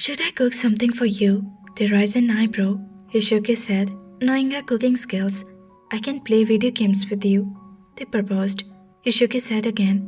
Should I cook something for you? They raised an eyebrow. He shook his head. Knowing your cooking skills, I can play video games with you. They proposed. He shook his head again.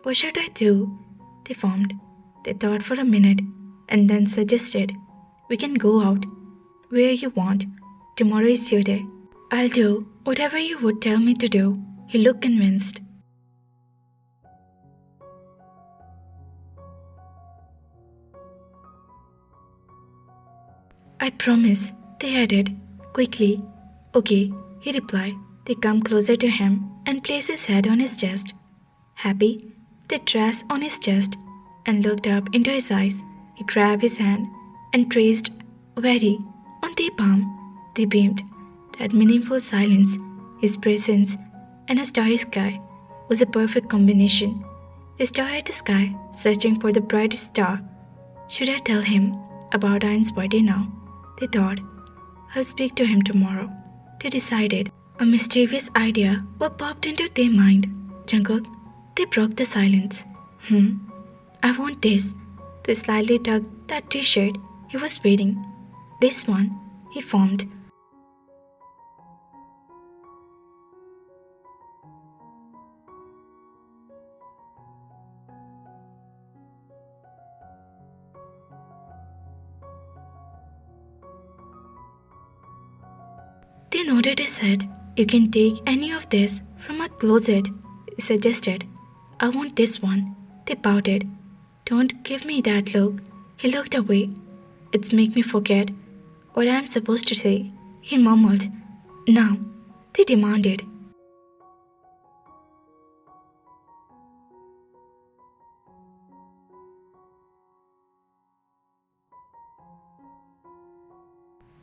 What should I do? They formed. They thought for a minute and then suggested, we can go out where you want. Tomorrow is your day. I'll do whatever you would tell me to do. He looked convinced. I promise, they added, quickly. Okay, he replied. They come closer to him and placed his head on his chest. Happy? They traced on his chest and looked up into his eyes. He grabbed his hand and traced very on their palm. They beamed. That meaningful silence, his presence, and a starry sky was a perfect combination. They stared at the sky, searching for the brightest star. Should I tell him about Ain's birthday now? They thought. I'll speak to him tomorrow. They decided. A mischievous idea popped into their mind. Jungkook, they broke the silence. I want this. They slightly tugged that t-shirt he was wearing. This one, he formed. They nodded his head. You can take any of this from a closet, he suggested. I want this one. They pouted. Don't give me that look. He looked away. It's make me forget what I'm supposed to say, he mumbled. Now, they demanded.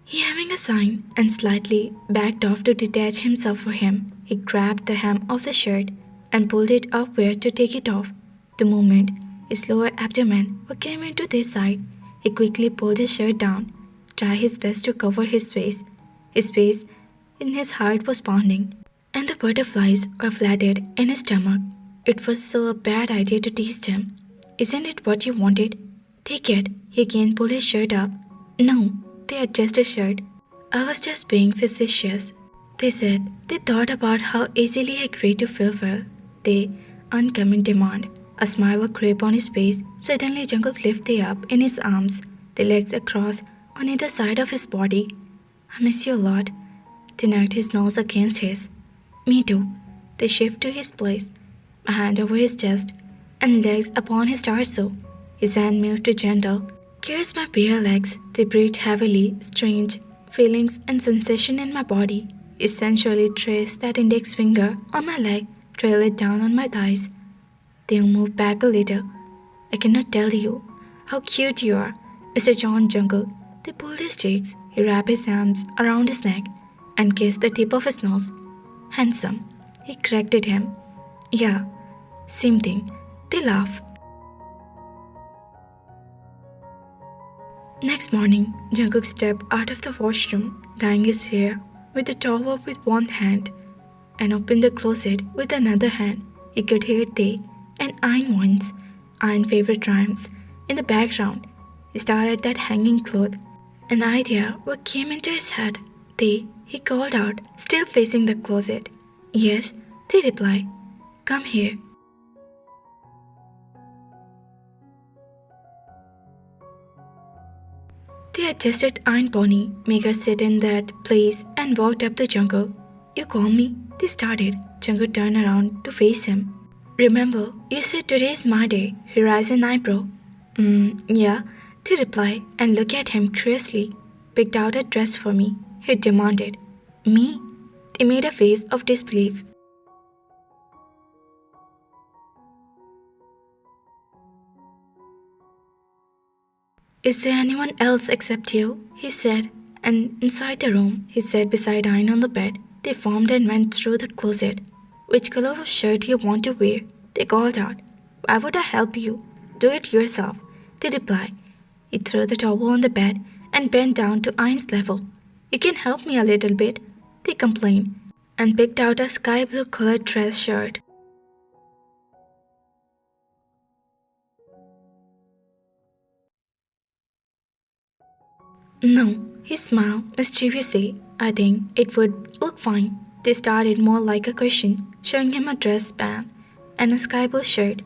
He having a sign and slightly backed off to detach himself from him. He grabbed the hem of the shirt and pulled it upward to take it off. The moment his lower abdomen came into this side, he quickly pulled his shirt down, tried his best to cover his face. His face in his heart was pounding, and the butterflies were flattened in his stomach. It was so a bad idea to tease him. Isn't it what you wanted? Take it. He again pulled his shirt up. No. They adjusted his shirt. I was just being facetious, they said. They thought about how easily he agreed to fulfill the uncommon demand. A smile would creep on his face. Suddenly Jungkook lifted up in his arms, the legs across on either side of his body. I miss you a lot. They knocked his nose against his. Me too. They shifted to his place, a hand over his chest and legs upon his torso. His hand moved to gentle. Here's my bare legs. They breathed heavily, strange feelings and sensation in my body. Essentially traced that index finger on my leg, trailed it down on my thighs. They moved back a little. I cannot tell you how cute you are, Mr. John Jungkook. They pulled his cheeks. He wrapped his arms around his neck and kissed the tip of his nose. Handsome, he corrected him. Yeah, same thing. They laughed. Next morning, Jungkook stepped out of the washroom, dyeing his hair with a towel with one hand and opened the closet with another hand. He could hear Tae and Ain once, Ain's favorite rhymes, in the background. He stared at that hanging cloth. An idea came into his head. Tae, he called out, still facing the closet. Yes, they replied. Come here. They adjusted Ain's pony, made her sit in that place, and walked up to Jungkook. You call me? They started. Jungkook turned around to face him. Remember, you said today is my day. He raised an eyebrow. Yeah, they replied and looked at him curiously. Picked out a dress for me, he demanded. Me? They made a face of disbelief. Is there anyone else except you? He said, and inside the room, he sat beside Ain on the bed. They formed and went through the closet. Which color of shirt do you want to wear? They called out. Why would I help you? Do it yourself, they replied. He threw the towel on the bed and bent down to Ain's level. You can help me a little bit, they complained, and picked out a sky blue colored dress shirt. No, he smiled mischievously. I think it would look fine. They started more like a question, showing him a dress band and a sky blue shirt.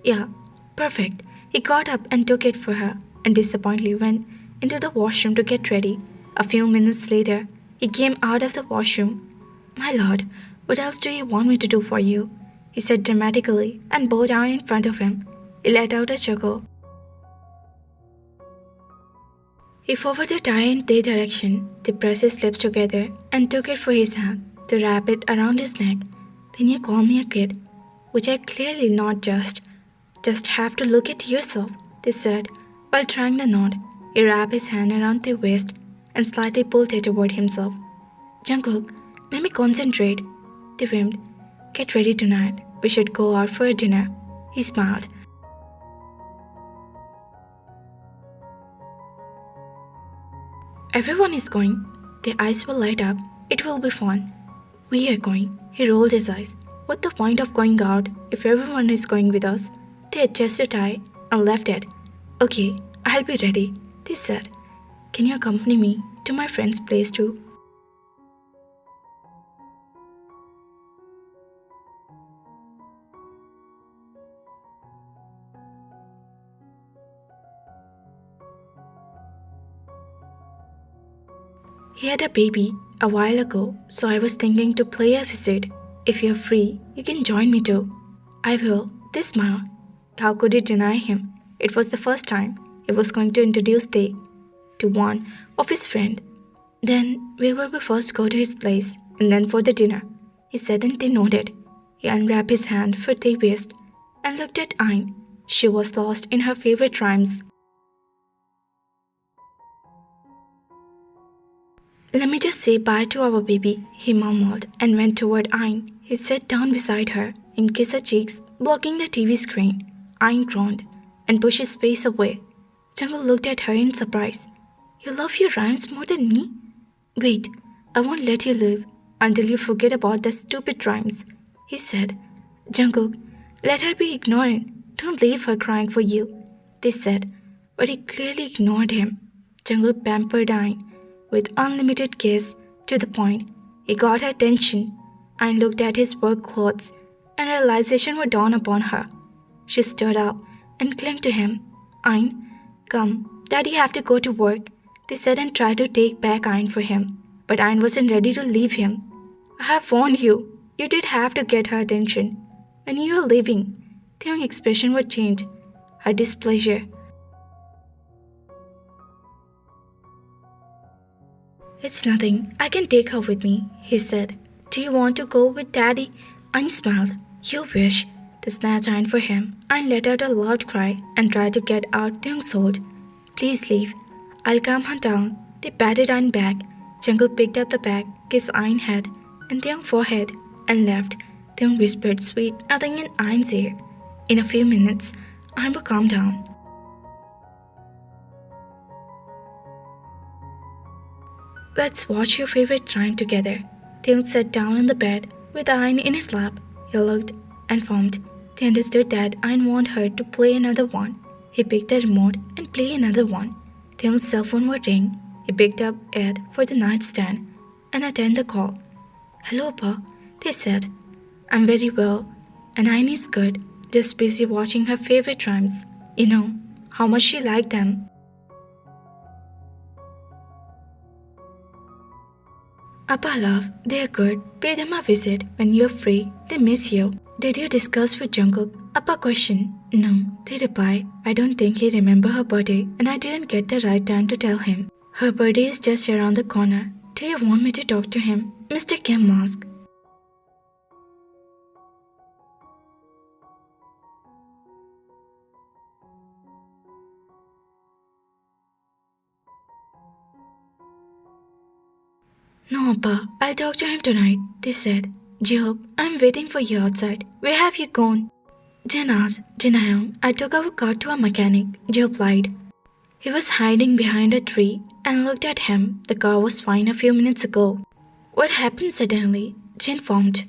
Yeah, perfect. He got up and took it for her, and disappointedly went into the washroom to get ready. A few minutes later, he came out of the washroom. My lord, what else do you want me to do for you? He said dramatically and bowed down in front of him. He let out a chuckle. He forwarded the tie in their direction. They pressed his lips together and took it for his hand to wrap it around his neck. Then you call me a kid, which I clearly not just have to look at yourself, they said, while trying the knot. He wrapped his hand around their waist and slightly pulled her toward himself. Jungkook, let me concentrate. They whimpered. Get ready tonight. We should go out for a dinner. He smiled. Everyone is going. Their eyes will light up. It will be fun. We are going. He rolled his eyes. What's the point of going out if everyone is going with us? They adjusted the tie and left it. Okay, I'll be ready, they said. Can you accompany me to my friend's place too? He had a baby a while ago, so I was thinking to play a visit. If you're free, you can join me too. I will, they smiled. How could he deny him? It was the first time he was going to introduce Tae to one of his friends. Then we will be first go to his place and then for the dinner, he said, and they nodded. He unwrapped his hand for Tae's waist and looked at Ayn. She was lost in her favorite rhymes. Let me just say bye to our baby, he murmured and went toward Ayn. He sat down beside her and kissed her cheeks, blocking the TV screen. Ayn groaned and pushed his face away. Jungkook looked at her in surprise. You love your rhymes more than me? Wait, I won't let you live until you forget about the stupid rhymes, he said. Jungkook, let her be ignorant. Don't leave her crying for you, they said. But he clearly ignored him. Jungkook pampered Ayn with unlimited kiss to the point he got her attention. Ayn looked at his work clothes and realization would dawn upon her. She stood up and clung to him. Ayn, come, Daddy have to go to work, they said and tried to take back Ayn for him. But Ayn wasn't ready to leave him. I have warned you. You did have to get her attention. When you were leaving, the young expression would change. Her displeasure. It's nothing. I can take her with me, he said. Do you want to go with Daddy? Ayn smiled. You wish. They snatched Ayn for him. Ayn let out a loud cry and tried to get out the young soul. Please leave. I'll calm her down. They patted Ayn back. Jungkook picked up the bag, kissed Ayn's head and the young forehead and left. The young whispered sweet nothing in Ayn's ear. In a few minutes, Ayn would calm down. Let's watch your favorite rhyme together. Taekook sat down on the bed with Ayn in his lap. He looked and frowned. They understood that Ayn wanted her to play another one. He picked the remote and played another one. Taekook's cell phone would ring. He picked up it for the nightstand and attended the call. Hello, Pa, they said. I'm very well, and Ayn is good, just busy watching her favorite rhymes. You know how much she liked them. Appa love, they're good. Pay them a visit when you're free. They miss you. Did you discuss with Jungkook? Appa questioned. No, they replied. I don't think he remembered her birthday and I didn't get the right time to tell him. Her birthday is just around the corner. Do you want me to talk to him? Mr. Kim asked. No, Appa, I'll talk to him tonight, they said. Jhope, I'm waiting for you outside. Where have you gone? Jin asked. Jinayong, I took our car to a mechanic, Jhope lied. He was hiding behind a tree and looked at him. The car was fine a few minutes ago. What happened suddenly? Jin formed.